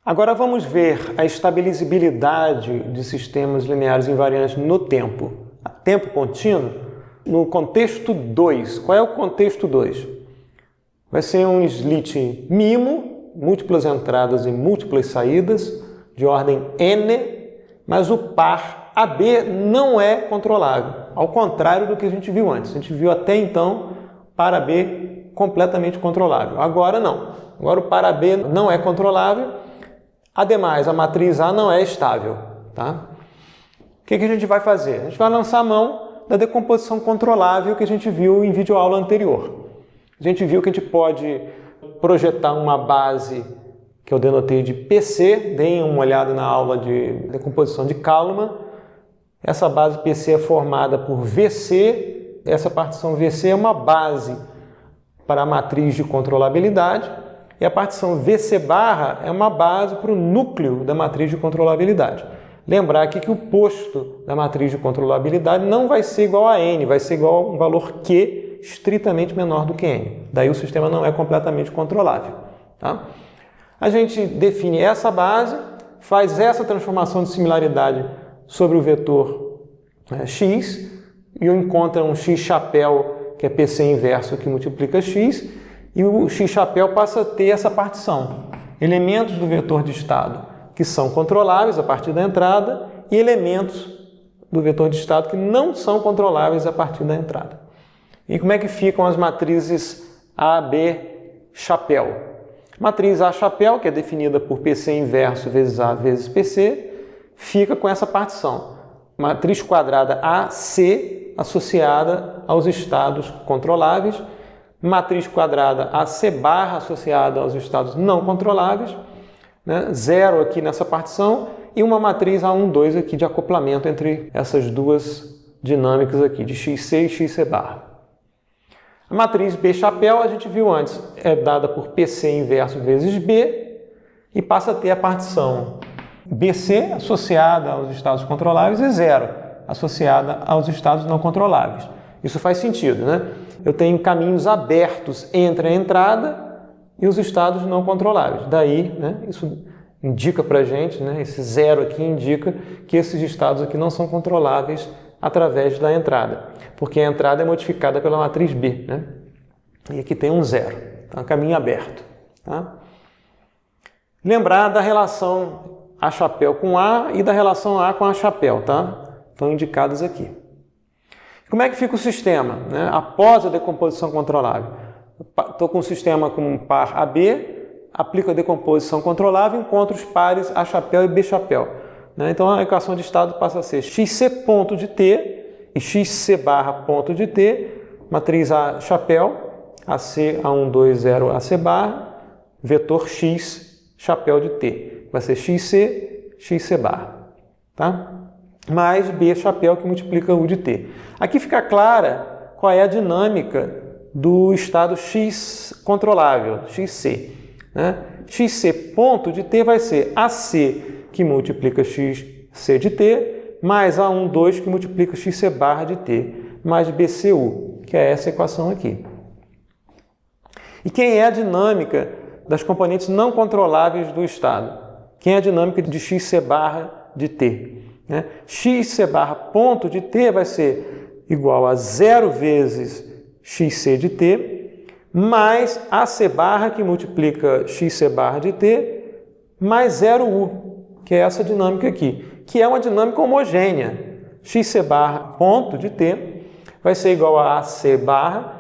Agora vamos ver a estabilizabilidade de sistemas lineares invariantes no tempo. A tempo contínuo, no contexto 2. Qual é o contexto 2? Vai ser um slit MIMO, múltiplas entradas e múltiplas saídas, de ordem N, mas o par AB não é controlável, ao contrário do que a gente viu antes. A gente viu até então par AB completamente controlável. Agora não. Agora o par AB não é controlável. Ademais, a matriz A não é estável. Tá? O que a gente vai fazer? A gente vai lançar a mão da decomposição controlável que a gente viu em videoaula anterior. A gente viu que a gente pode projetar uma base que eu denotei de PC, deem uma olhada na aula de decomposição de Kalman. Essa base PC é formada por VC, essa partição VC é uma base para a matriz de controlabilidade, e a partição VC barra é uma base para o núcleo da matriz de controlabilidade. Lembrar aqui que o posto da matriz de controlabilidade não vai ser igual a N, vai ser igual a um valor Q estritamente menor do que N. Daí o sistema não é completamente controlável. Tá? A gente define essa base, faz essa transformação de similaridade sobre o vetor x, e eu encontro um x chapéu, que é PC inverso, que multiplica x, e o x chapéu passa a ter essa partição. Elementos do vetor de estado que são controláveis a partir da entrada e elementos do vetor de estado que não são controláveis a partir da entrada. E como é que ficam as matrizes A, B, chapéu? Matriz A chapéu, que é definida por PC inverso vezes A vezes PC, fica com essa partição. Matriz quadrada AC associada aos estados controláveis, matriz quadrada AC barra associada aos estados não controláveis, né? Zero aqui nessa partição, e uma matriz A1, 2 aqui de acoplamento entre essas duas dinâmicas aqui, de XC e XC barra. A matriz B chapéu, a gente viu antes, é dada por PC inverso vezes B, e passa a ter a partição BC associada aos estados controláveis e zero associada aos estados não controláveis. Isso faz sentido, né? Eu tenho caminhos abertos entre a entrada e os estados não controláveis. Daí, né, isso indica para a gente, né, esse zero aqui indica que esses estados aqui não são controláveis através da entrada, porque a entrada é modificada pela matriz B, né? E aqui tem um zero, tá? Caminho aberto. Tá? Lembrar da relação A chapéu com A e da relação A com A chapéu, tá? Estão indicadas aqui. Como é que fica o sistema, né, após a decomposição controlável? Estou com um sistema com um par AB, aplico a decomposição controlável, encontro os pares A chapéu e B chapéu. Né? Então a equação de estado passa a ser xc ponto de t e xc barra ponto de t, matriz A chapéu, AC A1, 2, 0, AC barra, vetor x chapéu de t. Vai ser xc barra. Tá? Mais B chapéu que multiplica U de t. Aqui fica clara qual é a dinâmica do estado x controlável, xc. Né? Xc ponto de t vai ser AC que multiplica xc de t, mais A1, 2 que multiplica xc barra de t, mais BCU, que é essa equação aqui. E quem é a dinâmica das componentes não controláveis do estado? Quem é a dinâmica de xc barra de t? Né? Xc barra ponto de t vai ser igual a 0 vezes xc de t, mais AC barra, que multiplica xc barra de t, mais 0u, que é essa dinâmica aqui, que é uma dinâmica homogênea. Xc barra ponto de t vai ser igual a AC barra,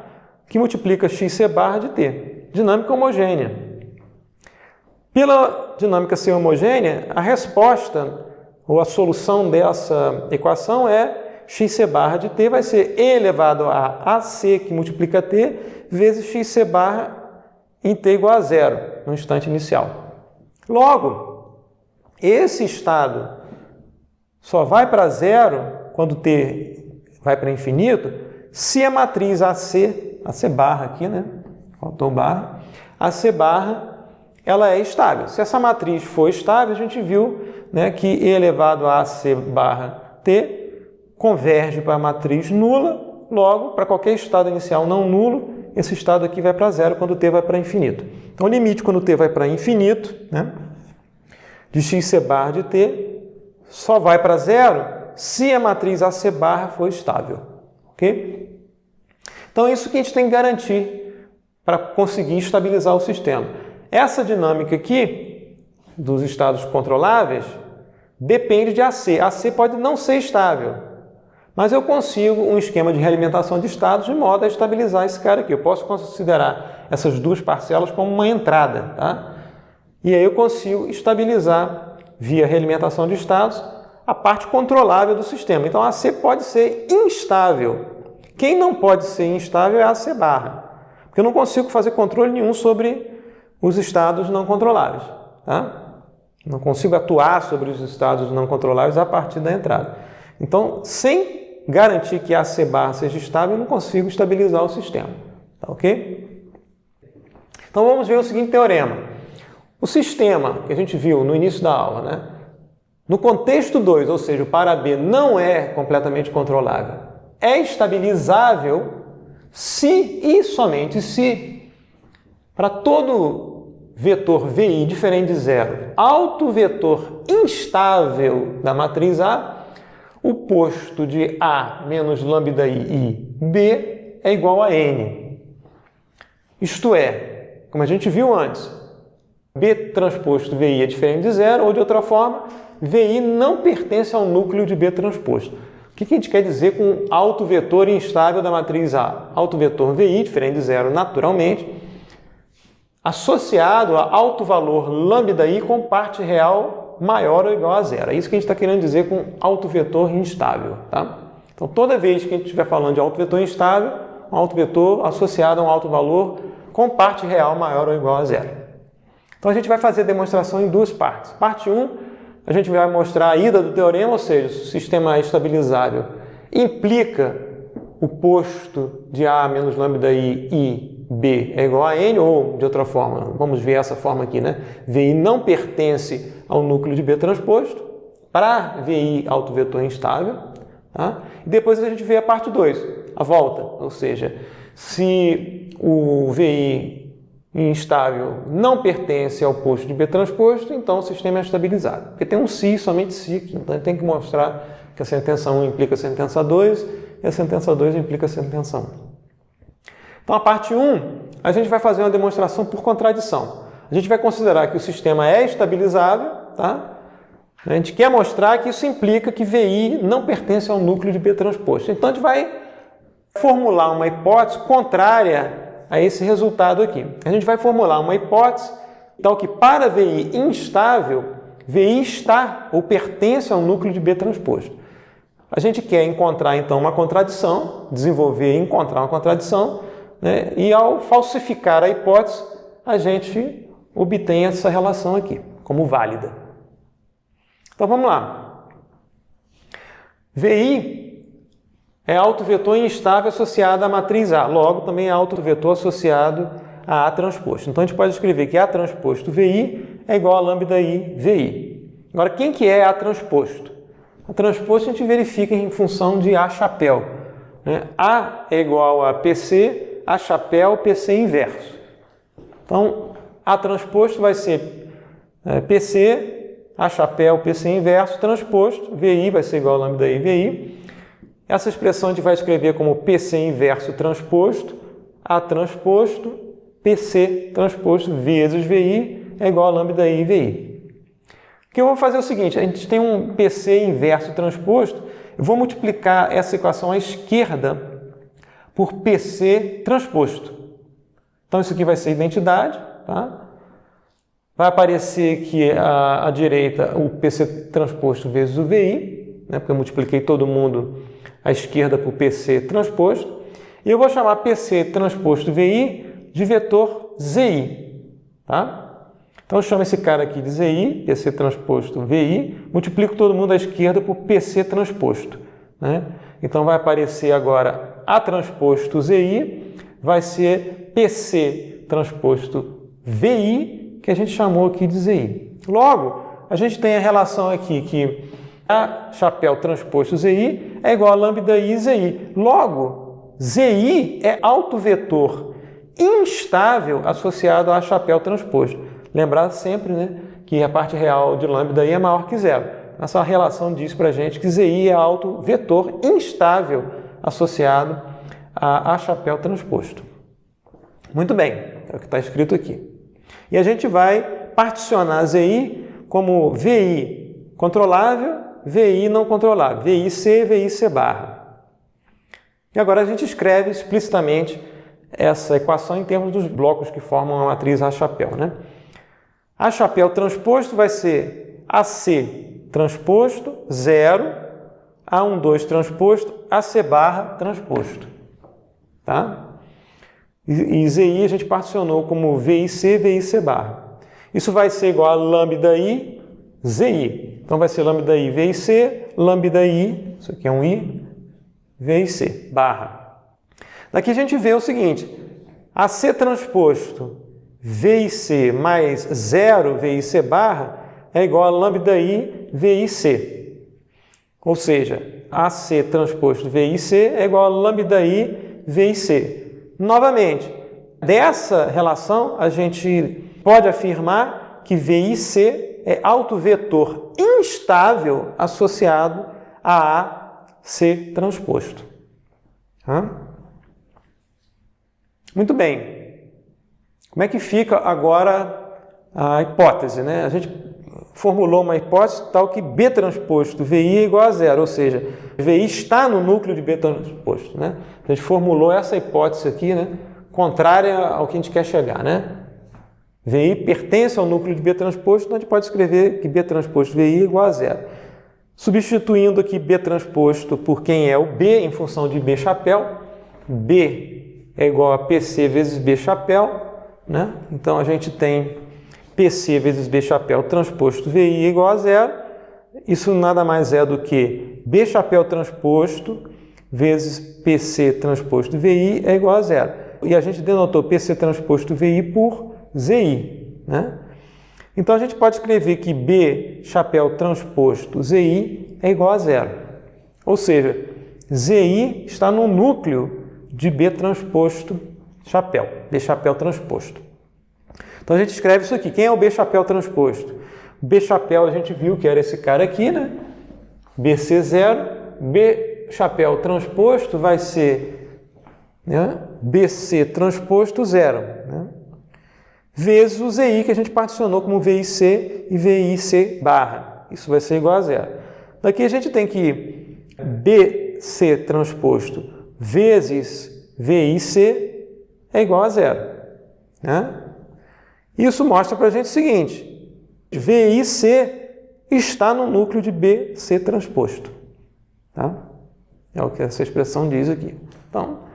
que multiplica xc barra de t. Dinâmica homogênea. Pela dinâmica ser homogênea, a resposta ou a solução dessa equação é xc barra de t vai ser e elevado a AC, que multiplica t, vezes xc barra em t igual a 0, no instante inicial. Logo, esse estado só vai para 0 quando t vai para infinito, se a matriz AC barra aqui, né? Faltou barra. AC barra, ela é estável. Se essa matriz for estável, a gente viu, né, que E elevado a AC barra T converge para a matriz nula, logo, para qualquer estado inicial não nulo, esse estado aqui vai para 0 quando T vai para infinito. Então, o limite quando T vai para infinito, né, de xc barra de t só vai para zero se a matriz AC barra for estável. Ok? Então é isso que a gente tem que garantir para conseguir estabilizar o sistema. Essa dinâmica aqui dos estados controláveis depende de AC. AC pode não ser estável, mas eu consigo um esquema de realimentação de estados de modo a estabilizar esse cara aqui. Eu posso considerar essas duas parcelas como uma entrada, tá? E aí eu consigo estabilizar via realimentação de estados a parte controlável do sistema. Então a AC pode ser instável. Quem não pode ser instável é a AC barra, porque eu não consigo fazer controle nenhum sobre os estados não controláveis, tá? Não consigo atuar sobre os estados não controláveis a partir da entrada. Então, sem garantir que a AC barra seja estável, eu não consigo estabilizar o sistema, tá ok? Então vamos ver o seguinte teorema. O sistema que a gente viu no início da aula, né? No contexto 2, ou seja, o para B não é completamente controlável, é estabilizável se e somente se, para todo vetor VI diferente de zero, autovetor instável da matriz A, o posto de A menos lambda I B é igual a N. Isto é, como a gente viu antes, B transposto VI é diferente de zero, ou de outra forma, VI não pertence ao núcleo de B transposto. O que a gente quer dizer com autovetor instável da matriz A? Autovetor VI, diferente de zero naturalmente, associado a alto valor lambda I com parte real maior ou igual a zero. É isso que a gente está querendo dizer com autovetor instável, tá? Então, toda vez que a gente estiver falando de autovetor instável, um autovetor associado a um alto valor com parte real maior ou igual a zero. Então, a gente vai fazer a demonstração em duas partes. Parte 1, a gente vai mostrar a ida do teorema, ou seja, se o sistema é estabilizável implica o posto de A menos lambda I B é igual a N, ou de outra forma, vamos ver essa forma aqui, né? VI não pertence ao núcleo de B transposto, para VI autovetor instável, tá? E depois a gente vê a parte 2, a volta, ou seja, se o VI instável não pertence ao posto de B transposto, então o sistema é estabilizado. Porque tem um se, somente se aqui, então a gente tem que mostrar que a sentença 1 implica a sentença 2 e a sentença 2 implica a sentença 1. Então, a parte 1, a gente vai fazer uma demonstração por contradição. A gente vai considerar que o sistema é estabilizável, tá? A gente quer mostrar que isso implica que VI não pertence ao núcleo de B transposto. Então, a gente vai formular uma hipótese contrária a esse resultado aqui. A gente vai formular uma hipótese tal que para VI instável, VI está ou pertence ao núcleo de B transposto. A gente quer encontrar, então, uma contradição, desenvolver e encontrar uma contradição, né? E ao falsificar a hipótese, a gente obtém essa relação aqui, como válida. Então vamos lá. VI é autovetor instável associado à matriz A, logo também é autovetor associado a A transposto. Então a gente pode escrever que A transposto VI é igual a lambda I VI. Agora, quem que é A transposto? A transposto a gente verifica em função de A chapéu, né? A é igual a PC, A chapéu, PC inverso. Então, A transposto vai ser PC, A chapéu, PC inverso, transposto, VI vai ser igual a lambda I, VI. Essa expressão a gente vai escrever como PC inverso transposto, A transposto, PC transposto vezes VI é igual a lambda I, VI. O que eu vou fazer é o seguinte, a gente tem um PC inverso transposto, eu vou multiplicar essa equação à esquerda por PC transposto. Então, isso aqui vai ser identidade, tá? Vai aparecer aqui à direita o PC transposto vezes o VI, né? Porque eu multipliquei todo mundo à esquerda por PC transposto. E eu vou chamar PC transposto VI de vetor ZI, tá? Então, eu chamo esse cara aqui de ZI, PC transposto VI, multiplico todo mundo à esquerda por PC transposto, né? Então, vai aparecer agora A transposto ZI, vai ser PC transposto VI, que a gente chamou aqui de ZI. Logo, a gente tem a relação aqui que A chapéu transposto ZI é igual a lambda I ZI. Logo, ZI é autovetor instável associado a chapéu transposto. Lembrar sempre, né, que a parte real de lambda I é maior que zero. Essa relação diz para a gente que ZI é autovetor instável associado a chapéu transposto. Muito bem, é o que está escrito aqui. E a gente vai particionar ZI como VI controlável, VI não controlável, VIC, VIC barra. E agora a gente escreve explicitamente essa equação em termos dos blocos que formam a matriz A chapéu, né? A chapéu transposto vai ser AC transposto, 0, A12 transposto, AC barra transposto. Tá? E ZI a gente particionou como VIC, VIC barra. Isso vai ser igual a lambda I, ZI. Então vai ser lambda I, VIC, lambda I, isso aqui é um I, VIC, barra. Daqui a gente vê o seguinte, AC transposto VIC mais 0 VIC barra é igual a lambda I VIC. Ou seja, AC transposto VIC é igual a lambda I VIC. Novamente, dessa relação a gente pode afirmar que VIC é autovetor instável associado a AC transposto. Muito bem. Como é que fica agora a hipótese, né? A gente formulou uma hipótese tal que B transposto VI é igual a zero, ou seja, VI está no núcleo de B transposto, né? A gente formulou essa hipótese aqui, né? Contrária ao que a gente quer chegar, né? VI pertence ao núcleo de B transposto, então a gente pode escrever que B transposto VI é igual a zero. Substituindo aqui B transposto por quem é o B em função de B chapéu, B é igual a PC vezes B chapéu, né? Então a gente tem PC vezes B chapéu transposto VI é igual a zero. Isso nada mais é do que B chapéu transposto vezes PC transposto VI é igual a zero. E a gente denotou PC transposto VI por ZI, né? Então a gente pode escrever que B chapéu transposto ZI é igual a zero. Ou seja, ZI está no núcleo de B transposto chapéu, B chapéu transposto. Então a gente escreve isso aqui. Quem é o B chapéu transposto? B chapéu a gente viu que era esse cara aqui, né? BC0, B chapéu transposto vai ser, né, BC transposto 0, né? Vezes o ZI que a gente particionou como VIC e VIC barra. Isso vai ser igual a zero. Daqui a gente tem que BC transposto vezes VIC é igual a zero, né? Isso mostra para a gente o seguinte, VIC está no núcleo de BC transposto. Tá? É o que essa expressão diz aqui. Então,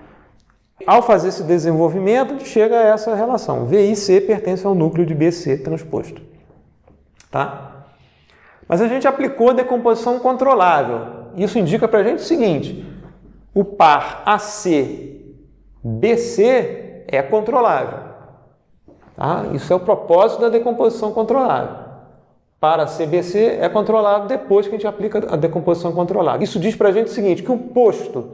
ao fazer esse desenvolvimento, a gente chega a essa relação. VIC pertence ao núcleo de BC transposto. Tá? Mas a gente aplicou a decomposição controlável. Isso indica para a gente o seguinte, o par AC-BC é controlável. Tá? Isso é o propósito da decomposição controlável. Para CBC é controlado depois que a gente aplica a decomposição controlada. Isso diz para a gente o seguinte, que o posto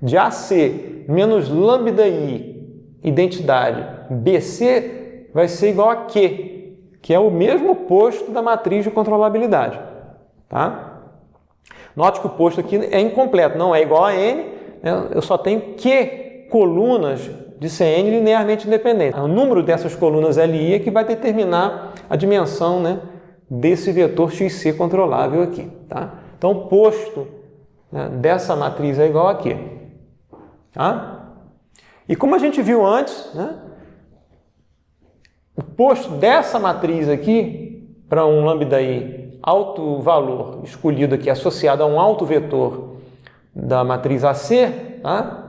de AC menos lambda I, identidade BC, vai ser igual a Q, que é o mesmo posto da matriz de controlabilidade. Tá? Note que o posto aqui é incompleto, não é igual a N, né? Eu só tenho Q colunas de CN linearmente independente. O número dessas colunas LI é que vai determinar a dimensão, né, desse vetor XC controlável aqui. Tá? Então, o posto, né, dessa matriz é igual a Q. Tá? E como a gente viu antes, né, o posto dessa matriz aqui, para um lambda I alto valor escolhido aqui, associado a um alto vetor da matriz AC, tá?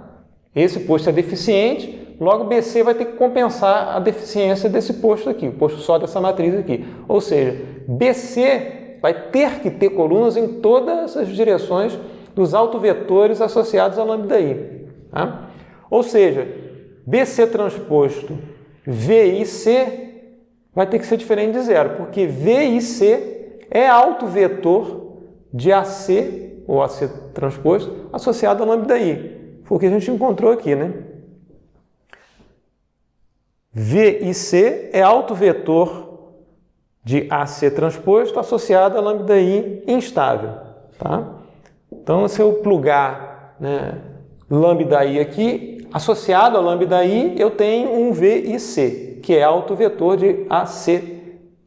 Esse posto é deficiente, logo BC vai ter que compensar a deficiência desse posto aqui, o posto só dessa matriz aqui. Ou seja, BC vai ter que ter colunas em todas as direções dos autovetores associados a lambda I. Tá? Ou seja, BC transposto VIC vai ter que ser diferente de zero, porque VIC é autovetor de AC, ou AC transposto, associado a lambda I. Foi o que a gente encontrou aqui, né? VIC é autovetor de AC transposto associado a lambda I instável. Tá? Então, se eu plugar, né, lambda I aqui, associado a lambda I, eu tenho um VIC, que é autovetor de AC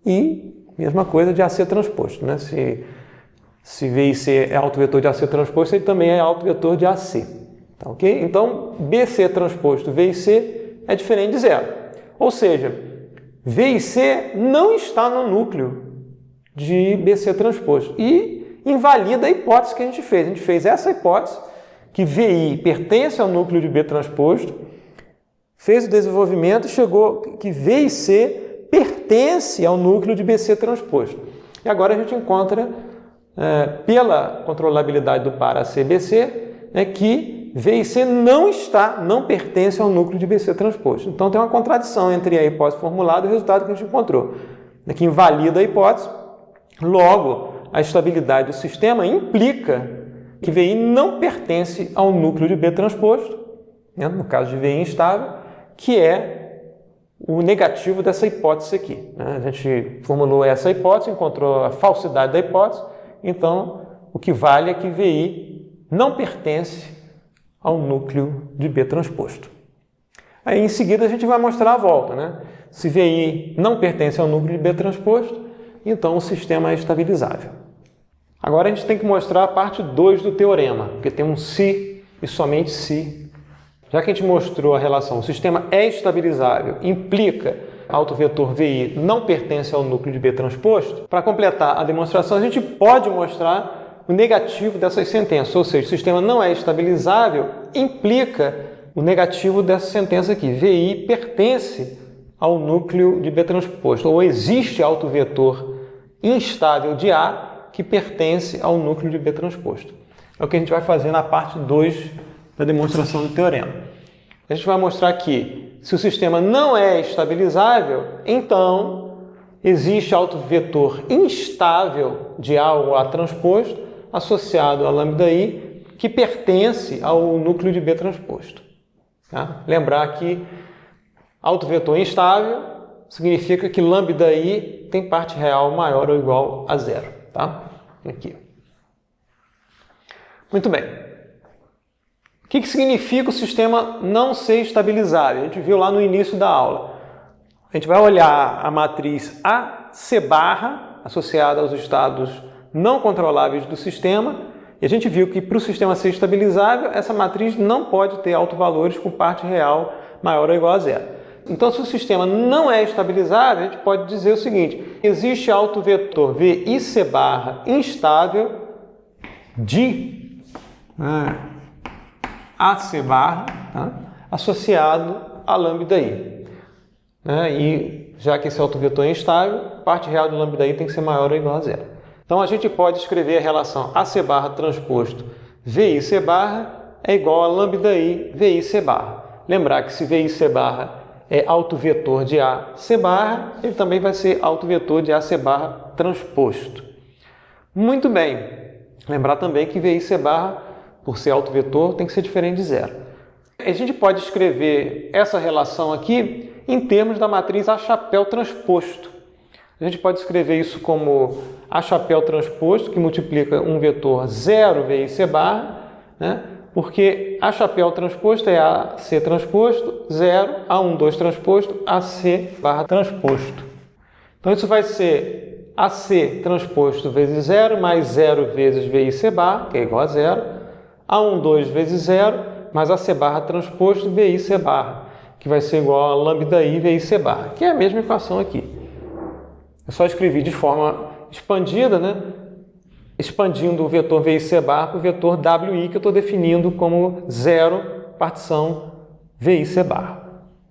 e mesma coisa de AC transposto. Né? Se VIC é autovetor de AC transposto, ele também é autovetor de AC. Tá, ok? Então, BC transposto VIC é diferente de zero. Ou seja, VIC não está no núcleo de BC transposto. E invalida a hipótese que a gente fez. A gente fez essa hipótese, que VI pertence ao núcleo de B transposto, fez o desenvolvimento e chegou que VIC pertence ao núcleo de BC transposto. E agora a gente encontra, pela controlabilidade do par ACBC, que VIC não pertence ao núcleo de BC transposto. Então tem uma contradição entre a hipótese formulada e o resultado que a gente encontrou, que invalida a hipótese. Logo, a estabilidade do sistema implica que VI não pertence ao núcleo de B transposto, né, no caso de VI instável, que é o negativo dessa hipótese aqui. Né? A gente formulou essa hipótese, encontrou a falsidade da hipótese, então o que vale é que VI não pertence ao núcleo de B transposto. Aí em seguida a gente vai mostrar a volta. Né? Se VI não pertence ao núcleo de B transposto, então o sistema é estabilizável. Agora a gente tem que mostrar a parte 2 do teorema, porque tem um se e somente se. Já que a gente mostrou a relação, o sistema é estabilizável, implica autovetor VI não pertence ao núcleo de B transposto, para completar a demonstração a gente pode mostrar o negativo dessas sentenças, ou seja, o sistema não é estabilizável, implica o negativo dessa sentença aqui, VI pertence ao núcleo de B transposto, ou existe autovetor instável de A que pertence ao núcleo de B transposto. É o que a gente vai fazer na parte 2 da demonstração do teorema. A gente vai mostrar que, se o sistema não é estabilizável, então existe autovetor instável de A ou A transposto associado a lambda I que pertence ao núcleo de B transposto. Tá? Lembrar que autovetor instável significa que lambda I tem parte real maior ou igual a zero. Tá? Aqui. Muito bem. O que significa o sistema não ser estabilizável? A gente viu lá no início da aula. A gente vai olhar a matriz AC barra associada aos estados não controláveis do sistema e a gente viu que para o sistema ser estabilizável, essa matriz não pode ter autovalores com parte real maior ou igual a zero. Então, se o sistema não é estabilizável, a gente pode dizer o seguinte: existe autovetor VIC barra instável de AC barra, tá, associado a lambda I. E já que esse autovetor é instável, parte real do lambda I tem que ser maior ou igual a zero. Então, a gente pode escrever a relação AC barra transposto VIC barra é igual a lambda I VIC barra. Lembrar que se VIC barra é autovetor de AC barra, ele também vai ser autovetor de AC barra transposto. Muito bem. Lembrar também que VIC barra, por ser autovetor, tem que ser diferente de zero. A gente pode escrever essa relação aqui em termos da matriz A chapéu transposto. A gente pode escrever isso como A chapéu transposto, que multiplica um vetor 0 VIC barra, né? Porque A chapéu transposto é AC transposto, 0, A12 transposto, AC barra transposto. Então isso vai ser AC transposto vezes 0, mais 0 vezes VIC barra, que é igual a 0, A12 vezes 0, mais AC barra transposto, VIC barra, que vai ser igual a lambda I VIC barra, que é a mesma equação aqui. Eu só escrevi de forma expandida, né? Expandindo o vetor VIC barra para o vetor WI, que eu estou definindo como 0 partição VIC barra.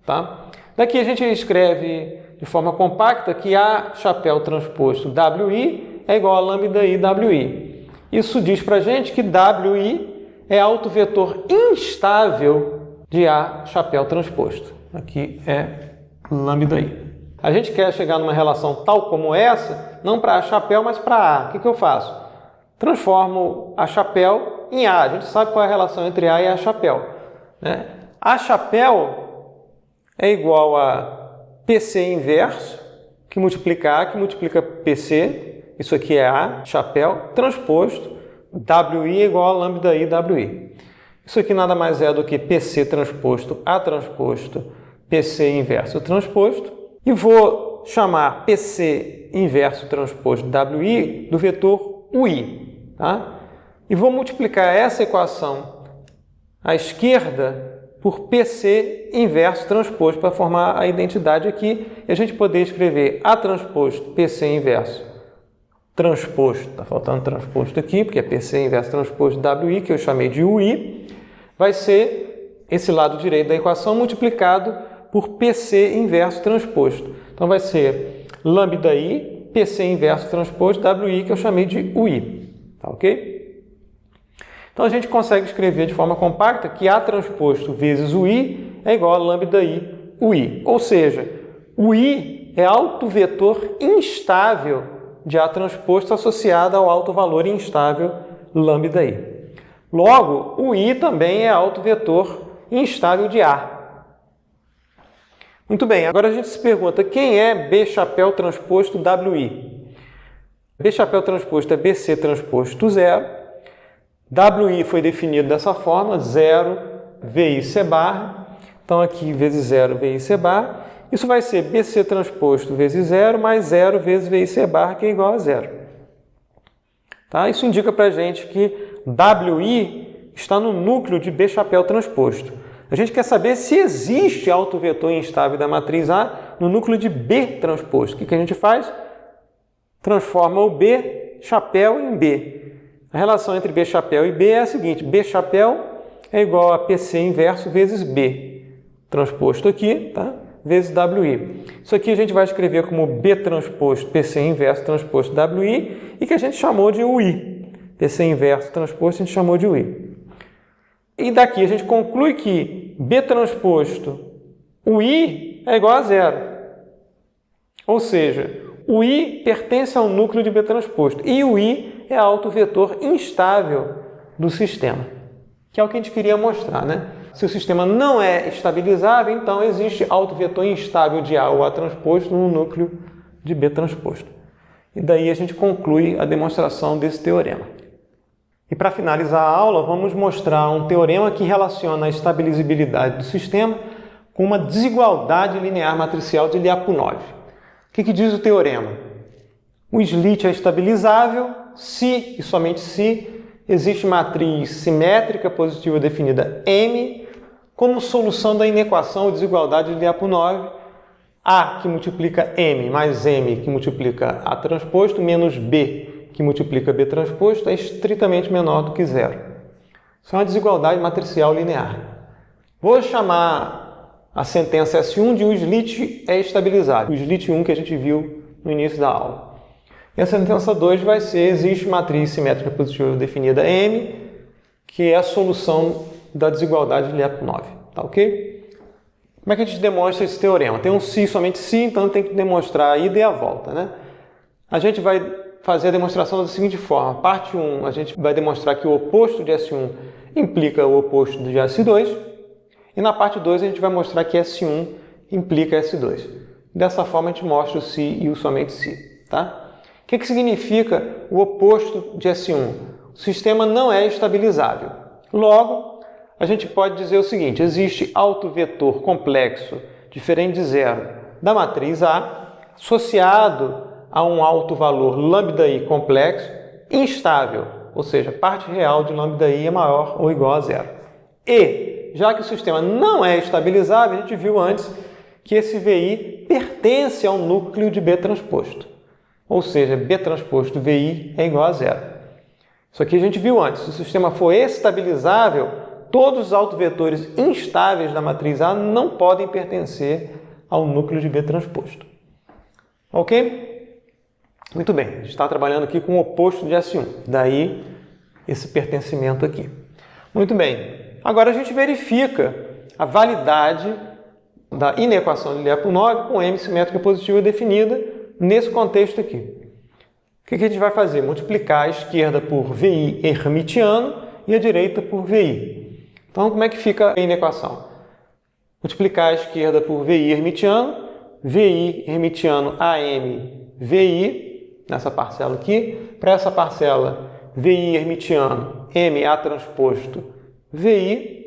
Tá? Daqui a gente escreve de forma compacta que A chapéu transposto WI é igual a lambda I WI. Isso diz para a gente que WI é autovetor instável de A chapéu transposto. Aqui é lambda I. A gente quer chegar numa relação tal como essa, não para A chapéu, mas para A. O que eu faço? Transformo A chapéu em A. A gente sabe qual é a relação entre A e A chapéu. Né? A chapéu é igual a PC inverso, que multiplica A, que multiplica PC, isso aqui é A, chapéu, transposto, WI é igual a lambda I, WI. Isso aqui nada mais é do que PC transposto A transposto, PC inverso transposto, e vou chamar PC inverso transposto WI do vetor UI, tá? E vou multiplicar essa equação à esquerda por PC inverso transposto para formar a identidade aqui e a gente poder escrever A transposto PC inverso transposto, está faltando transposto aqui, porque é PC inverso transposto WI, que eu chamei de UI, vai ser esse lado direito da equação multiplicado por PC inverso transposto. Então vai ser lambda I, PC inverso transposto WI, que eu chamei de UI, tá ok? Então a gente consegue escrever de forma compacta que A transposto vezes UI é igual a lambda I, UI. Ou seja, o I é autovetor instável de A transposto associado ao autovalor instável lambda I. Logo, o I também é autovetor instável de A. Muito bem, agora a gente se pergunta quem é B chapéu transposto WI? B chapéu transposto é BC transposto 0. WI foi definido dessa forma, 0 VI C bar. Então aqui vezes 0 VI C bar. Isso vai ser BC transposto vezes 0 mais 0 vezes VI C bar, que é igual a 0. Tá? Isso indica para a gente que WI está no núcleo de B chapéu transposto. A gente quer saber se existe autovetor instável da matriz A no núcleo de B transposto. O que a gente faz? Transforma o B chapéu em B. A relação entre B chapéu e B é a seguinte: B chapéu é igual a PC inverso vezes B, transposto aqui, tá? Vezes WI. Isso aqui a gente vai escrever como B transposto, PC inverso transposto WI, e que a gente chamou de UI. PC inverso transposto a gente chamou de UI. E daqui a gente conclui que B transposto UI é igual a 0. Ou seja, o I pertence ao núcleo de B transposto e o I é autovetor instável do sistema, que é o que a gente queria mostrar, né? Se o sistema não é estabilizável, então existe autovetor instável de A ou A transposto no núcleo de B transposto. E daí a gente conclui a demonstração desse teorema. E para finalizar a aula, vamos mostrar um teorema que relaciona a estabilizabilidade do sistema com uma desigualdade linear matricial de Lyapunov. O que diz o teorema? O slit é estabilizável se, e somente se, existe matriz simétrica positiva definida M como solução da inequação ou desigualdade de Lyapunov, A que multiplica M mais M que multiplica A transposto menos B que multiplica B transposto é estritamente menor do que 0. Isso é uma desigualdade matricial linear. Vou chamar a sentença S1 de o slit é estabilizável, o slit 1 que a gente viu no início da aula. E a sentença 2 vai ser: existe matriz simétrica positiva definida M, que é a solução da desigualdade de Lyapunov. Tá ok? Como é que a gente demonstra esse teorema? Tem um se, somente se, então tem que demonstrar a ida e a volta, né? A gente vai fazer a demonstração da seguinte forma. Parte 1, a gente vai demonstrar que o oposto de S1 implica o oposto de S2. E na parte 2 a gente vai mostrar que S1 implica S2. Dessa forma a gente mostra o se e o somente se. Tá? O que significa o oposto de S1? O sistema não é estabilizável. Logo, a gente pode dizer o seguinte: existe autovetor complexo diferente de 0 da matriz A associado a um autovalor lambda I complexo instável, ou seja, parte real de lambda I é maior ou igual a 0. E, já que o sistema não é estabilizável, a gente viu antes que esse VI pertence ao núcleo de B transposto. Ou seja, B transposto VI é igual a 0. Isso aqui a gente viu antes. Se o sistema for estabilizável, todos os autovetores instáveis da matriz A não podem pertencer ao núcleo de B transposto. Ok? Muito bem, a gente está trabalhando aqui com o oposto de S1. Daí esse pertencimento aqui. Muito bem. Agora a gente verifica a validade da inequação de Lyapunov com M simétrica positiva definida nesse contexto aqui. O que a gente vai fazer? Multiplicar a esquerda por VI hermitiano e a direita por VI. Então, como é que fica a inequação? Multiplicar a esquerda por VI hermitiano, VI hermitiano AM, VI, nessa parcela aqui. Para essa parcela, VI hermitiano MA transposto VI.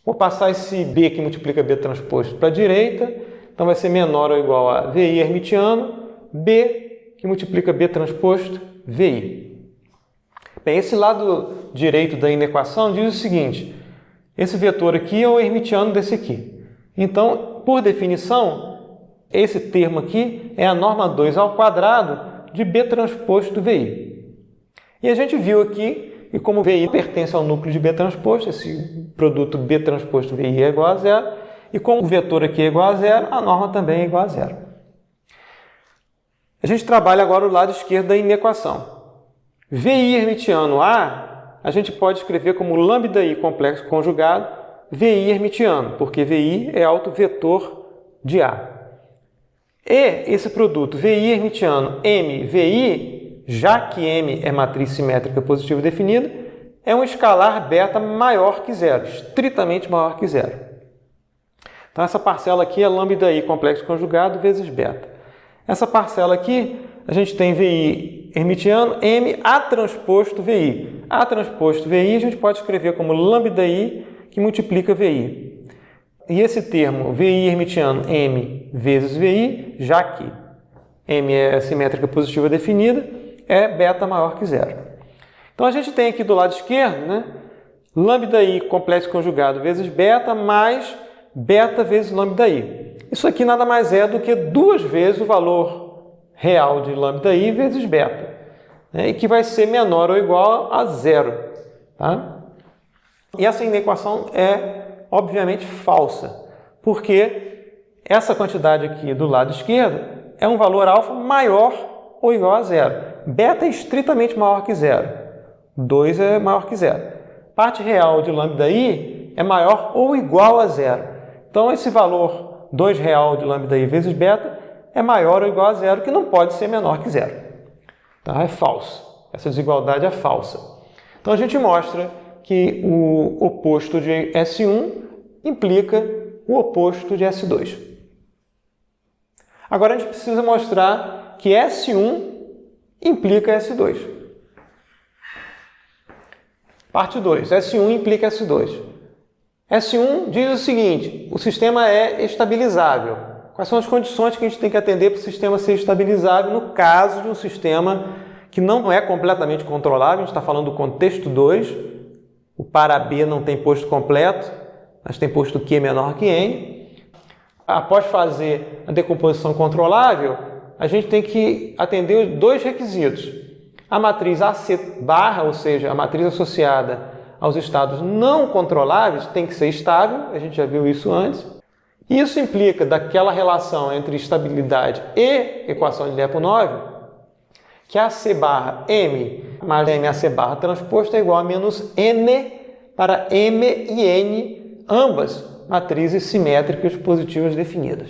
Vou passar esse B que multiplica B transposto para a direita. Então vai ser menor ou igual a VI hermitiano, B que multiplica B transposto VI. Bem, esse lado direito da inequação diz o seguinte: esse vetor aqui é o hermitiano desse aqui. Então, por definição, esse termo aqui é a norma 2 ao quadrado de B transposto VI. E a gente viu aqui que como VI pertence ao núcleo de B transposto, esse produto B transposto VI é igual a zero, e como o vetor aqui é igual a zero, a norma também é igual a zero. A gente trabalha agora o lado esquerdo da inequação. VI hermitiano A gente pode escrever como lambda-I complexo conjugado VI hermitiano, porque VI é autovetor de A. E esse produto VI hermitiano MVI, já que M é matriz simétrica positiva definida, é um escalar beta maior que zero, estritamente maior que zero. Então essa parcela aqui é lambda-I complexo conjugado vezes beta. Essa parcela aqui, a gente tem VI hermitiano M A transposto VI. A transposto VI a gente pode escrever como lambda-I que multiplica VI. E esse termo, VI hermitiano M vezes VI, já que M é simétrica positiva definida, é beta maior que zero. Então a gente tem aqui do lado esquerdo, né, lambda-I complexo conjugado vezes beta mais beta vezes lambda-I. Isso aqui nada mais é do que 2 vezes o valor real de lambda-I vezes beta, né, e que vai ser menor ou igual a zero. Tá? E essa inequação é, obviamente, falsa, porque essa quantidade aqui do lado esquerdo é um valor alfa maior ou igual a zero. Beta é estritamente maior que zero. 2 é maior que zero. Parte real de lambda-I é maior ou igual a zero. Então, esse valor 2 real de lambda-I vezes beta é maior ou igual a zero, que não pode ser menor que zero. Tá? É falso. Essa desigualdade é falsa. Então, a gente mostra que o oposto de S1 implica o oposto de S2. Agora, a gente precisa mostrar que S1 implica S2. Parte 2. S1 implica S2. S1 diz o seguinte: o sistema é estabilizável. Quais são as condições que a gente tem que atender para o sistema ser estabilizável no caso de um sistema que não é completamente controlável? A gente está falando do contexto 2. O para B não tem posto completo, mas tem posto Q menor que N. Após fazer a decomposição controlável, a gente tem que atender 2 requisitos. A matriz AC barra, ou seja, a matriz associada aos estados não controláveis, tem que ser estável, a gente já viu isso antes. Isso implica daquela relação entre estabilidade e equação de Lyapunov, que AC barra M mais MAC barra transposto é igual a menos N para M e N, ambas matrizes simétricas positivas definidas.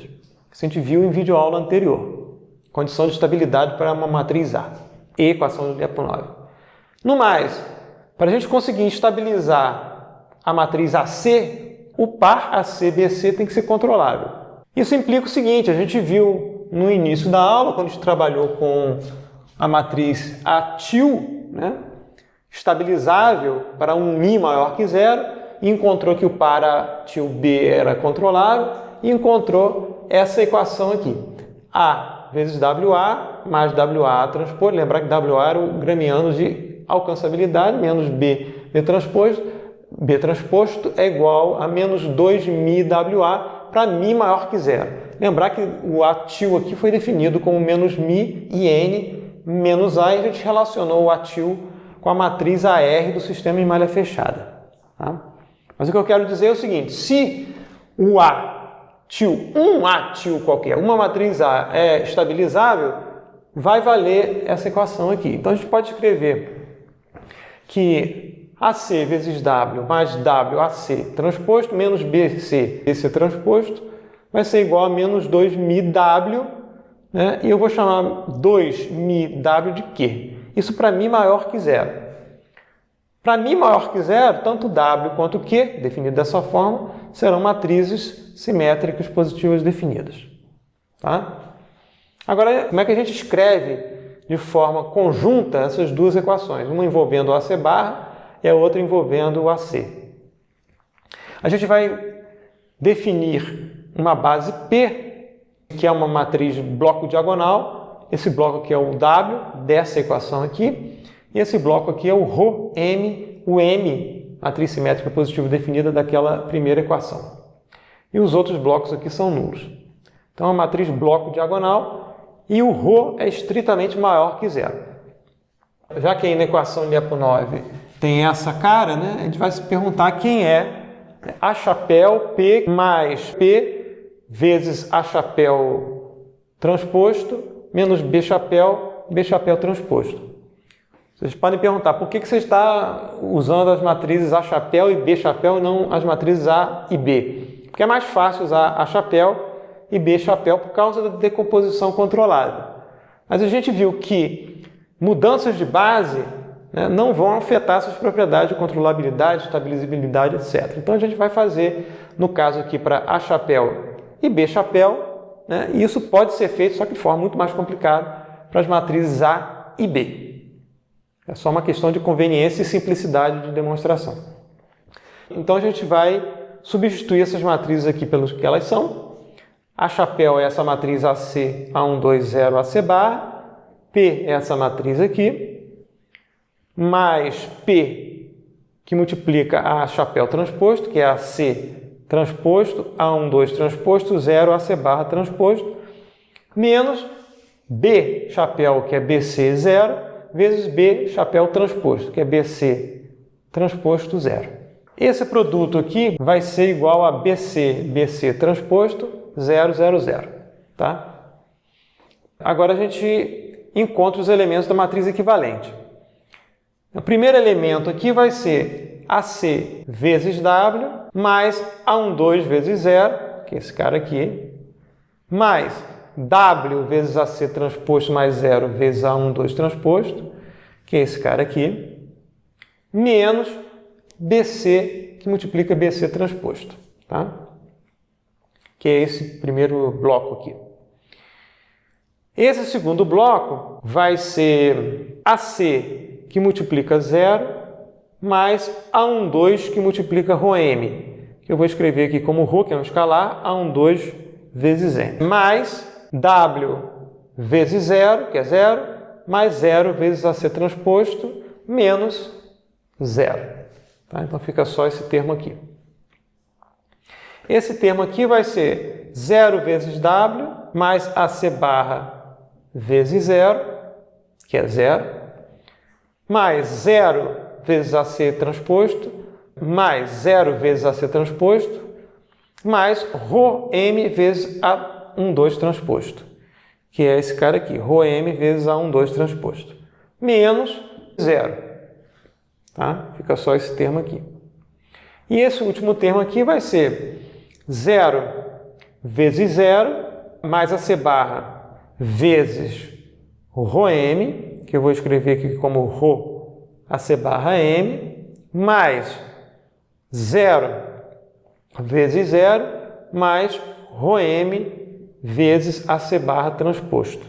Isso a gente viu em videoaula anterior. Condição de estabilidade para uma matriz A e equação de Lyapunov. No mais, para a gente conseguir estabilizar a matriz AC, o par AC-BC tem que ser controlável. Isso implica o seguinte: a gente viu no início da aula, quando a gente trabalhou com a matriz ATIL, né, estabilizável para um μ maior que zero, e encontrou que o par ATIL B era controlável, e encontrou essa equação aqui. A vezes WA mais WA transposto. Lembrar que WA era o gramiano de alcançabilidade, menos B transposto é igual a menos 2μWA para μ maior que zero. Lembrar que o ATIL aqui foi definido como menos μ e N menos A, e a gente relacionou o ATIL com a matriz AR do sistema em malha fechada. Tá? Mas o que eu quero dizer é o seguinte: se o ATIL, um ATIL qualquer, uma matriz A é estabilizável, vai valer essa equação aqui. Então a gente pode escrever que AC vezes W mais WAC transposto menos BC transposto vai ser igual a menos 2μW, né? E eu vou chamar 2μW de Q. Isso para μ maior que zero. Para μ maior que zero, tanto W quanto Q, definido dessa forma, serão matrizes simétricas positivas definidas. Tá? Agora, como é que a gente escreve de forma conjunta essas duas equações? Uma envolvendo o AC barra e a outra envolvendo o AC. A gente vai definir uma base P, que é uma matriz bloco diagonal. Esse bloco aqui é o W dessa equação aqui. E esse bloco aqui é o ρm, o M, matriz simétrica positiva definida daquela primeira equação. E os outros blocos aqui são nulos. Então, a matriz bloco diagonal e o ρ é estritamente maior que zero. Já que aí na equação de Lyapunov tem essa cara, né, a gente vai se perguntar quem é A chapéu P mais P vezes A chapéu transposto menos B chapéu transposto. Vocês podem perguntar por que você está usando as matrizes A chapéu e B chapéu e não as matrizes A e B? Porque é mais fácil usar A chapéu e B chapéu por causa da decomposição controlada. Mas a gente viu que mudanças de base, né, não vão afetar suas propriedades de controlabilidade, estabilizabilidade, etc. Então a gente vai fazer, no caso aqui, para A chapéu e B chapéu, né, e isso pode ser feito, só que de forma muito mais complicada, para as matrizes A e B. É só uma questão de conveniência e simplicidade de demonstração. Então a gente vai substituir essas matrizes aqui pelos que elas são. A chapéu é essa matriz AC, A1, 2, 0, AC barra. P é essa matriz aqui. Mais P, que multiplica A chapéu transposto, que é AC transposto, A1, 2 transposto, 0, AC barra transposto. Menos B chapéu, que é BC 0, vezes B chapéu transposto, que é BC transposto 0. Esse produto aqui vai ser igual a BC transposto 0, 0, 0. Tá? Agora a gente encontra os elementos da matriz equivalente. O primeiro elemento aqui vai ser AC vezes W, mais A1, 2 vezes 0, que é esse cara aqui, mais W vezes AC transposto mais 0 vezes A1, 2 transposto, que é esse cara aqui, menos BC, que multiplica BC transposto, tá? Que é esse primeiro bloco aqui. Esse segundo bloco vai ser AC, que multiplica 0, mais A1, 2, que multiplica ρm, que eu vou escrever aqui como ρ, que é um escalar, A1, 2 vezes m, mais W vezes 0, que é 0, mais 0 vezes AC transposto, menos 0. Tá? Então fica só esse termo aqui. Esse termo aqui vai ser 0 vezes W, mais AC barra vezes 0, que é 0, mais 0 vezes AC transposto, mais 0 vezes AC transposto, mais ρm vezes A1, 2 transposto, que é esse cara aqui, ρm vezes A1, 2 transposto, menos 0. Tá? Fica só esse termo aqui. E esse último termo aqui vai ser 0 vezes 0, mais AC barra vezes ρm, que eu vou escrever aqui como ρ AC barra m, mais 0 vezes 0, mais ρm vezes AC barra transposto,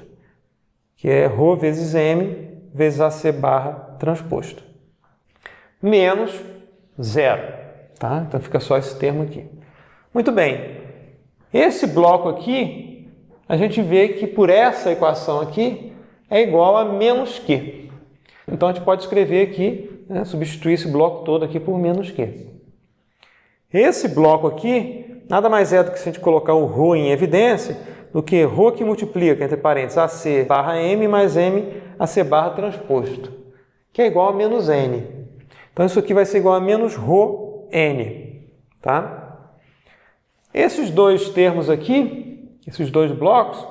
que é ρ vezes m vezes AC barra transposto, menos 0. Tá? Então fica só esse termo aqui. Muito bem. Esse bloco aqui, a gente vê que por essa equação aqui é igual a menos Q. Então a gente pode escrever aqui, né, substituir esse bloco todo aqui por menos Q. Esse bloco aqui nada mais é do que se a gente colocar o ρ em evidência, do que ρ que multiplica, entre parênteses, AC barra m mais m AC barra transposto, que é igual a menos n. Então isso aqui vai ser igual a menos ρn. Tá? Esses dois termos aqui, esses dois blocos,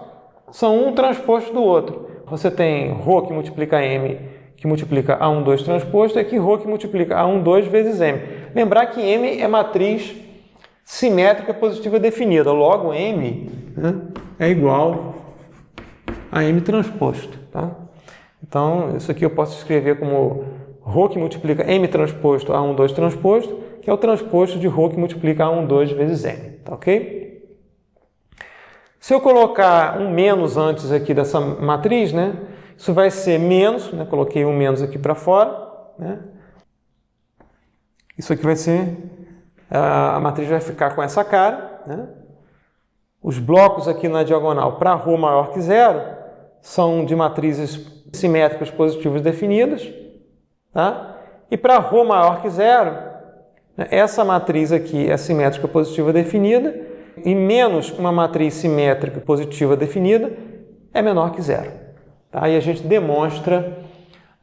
são um transposto do outro. Você tem ρ que multiplica m, que multiplica A1, 2 transposto, e aqui ρ que multiplica A1, 2 vezes m. Lembrar que m é matriz simétrica positiva definida, logo m, né, é igual a m transposto. Tá? Então, isso aqui eu posso escrever como ρ que multiplica m transposto A1, 2 transposto, que é o transposto de ρ que multiplica A1, 2 vezes m. Tá ok? Se eu colocar um menos antes aqui dessa matriz, né, isso vai ser menos, né, coloquei um menos aqui para fora, né, isso aqui vai ser, a matriz vai ficar com essa cara, né, os blocos aqui na diagonal para ρ maior que zero são de matrizes simétricas positivas definidas, tá? E para ρ maior que zero, né, essa matriz aqui é simétrica positiva definida e menos uma matriz simétrica positiva definida é menor que zero. Tá? E a gente demonstra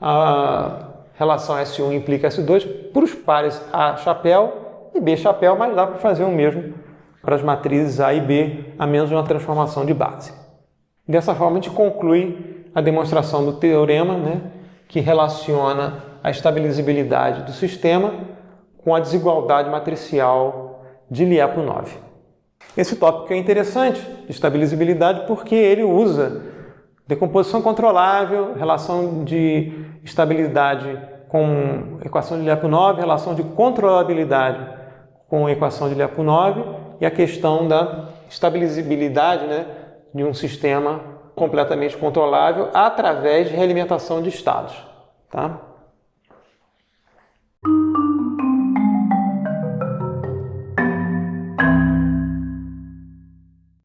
a relação S1 implica S2 para os pares A chapéu e B chapéu, mas dá para fazer o mesmo para as matrizes A e B, a menos uma transformação de base. Dessa forma, a gente conclui a demonstração do teorema, né, que relaciona a estabilizabilidade do sistema com a desigualdade matricial de Lyapunov. Esse tópico é interessante, de estabilizabilidade, porque ele usa decomposição controlável, relação de estabilidade com equação de Lyapunov, relação de controlabilidade com equação de Lyapunov e a questão da estabilizabilidade, né, de um sistema completamente controlável através de realimentação de estados. Tá?